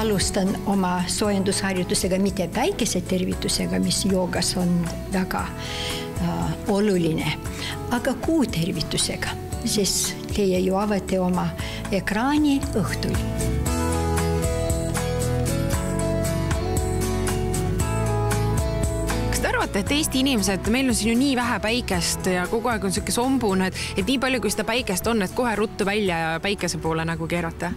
alustan oma soojendusharjutusega, mitte päikesetervitusega, mis joogas on väga oluline, aga kuutervitusega, sest teie ju avate oma ekraani õhtul. Et Eesti inimesed, meil on siin ju nii vähe päikest ja kogu aeg on selline sombune, et nii palju, kui seda päikest on, et kohe ruttu välja ja päikese poole nagu keerata?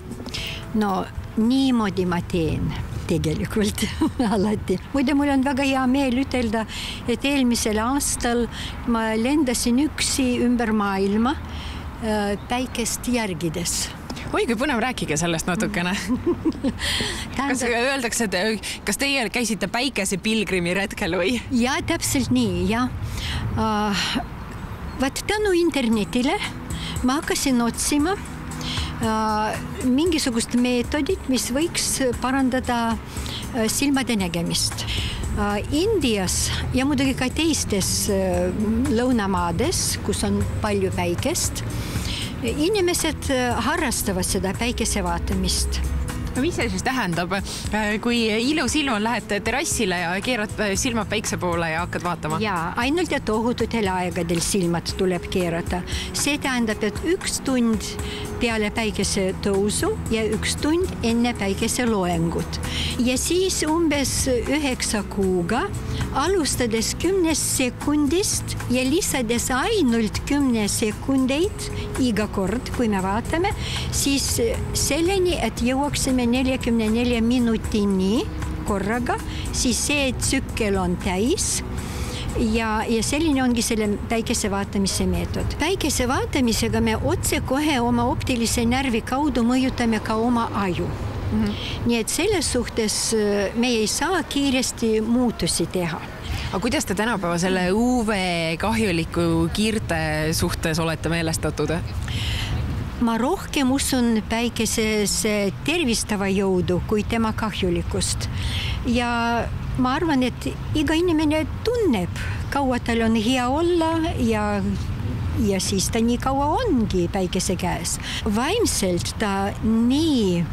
No niimoodi ma teen tegelikult alati. Muide, mul on väga hea meel ütelda, et eelmisel aastal ma lendasin üksi ümber maailma päikest järgides. Oi, kui põnev, rääkige sellest natukene. Kas öeldakse, et kas teie käisite päikese pilgrimi retkel või? Ja, täpselt nii, ja. Vaat tänu internetile ma hakkasin otsima mingisugust meetodit, mis võiks parandada silmade nägemist. Indias ja muidugi ka teistes lõunamaades, kus on palju päikest, inimesed harrastavad seda päikese vaatamist. Mis see siis tähendab, kui ilus ilm on, lähed terrassile ja keerad silmad päikse poole ja hakkad vaatama? Jaa, ainult ja tohututel aegadel silmad tuleb keerata. See tähendab, et 1 tund peale päikese tõusu ja 1 tund enne päikese loengut. Ja siis umbes 9 kuuga, alustades 10 sekundist ja lisades ainult 10 sekundeid iga kord, kui me vaatame, siis selleni, et jõuaksime 44 minutini korraga, siis see tsükkel on täis ja selline ongi selle päikese vaatamise meetod. Päikese vaatamisega me otse kohe oma optilise närvi kaudu mõjutame ka oma aju. Nii et selles suhtes me ei saa kiiresti muutusi teha. Aga kuidas te tänapäeva selle UV kahjuliku kiirte suhtes olete meelestatud? Ma rohkem usun päikeses tervistava jõudu kui tema kahjulikust. Ja ma arvan, et iga inimene tunneb, kaua tal on hea olla ja siis ta nii kaua ongi päikese käes. Vaimselt ta nii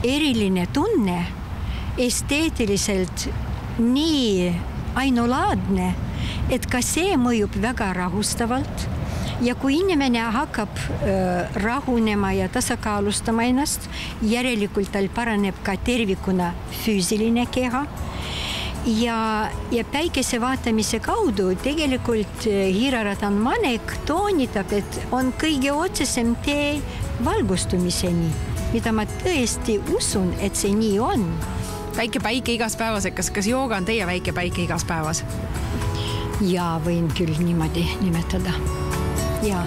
eriline tunne, esteetiliselt nii ainulaadne, et ka see mõjub väga rahustavalt. Ja kui inimene hakkab rahunema ja tasakaalustama ennast, järelikult tal paraneb ka tervikuna füüsiline keha. Ja päikese vaatamise kaudu tegelikult Hiiraratan Manek toonitab, et on kõige otsesem tee valgustumiseni, mida ma tõesti usun, et see nii on. Väike päike igas päevas, kas jooga on teie väike päike igas päevas? Ja võin küll niimoodi nimetada. Ja.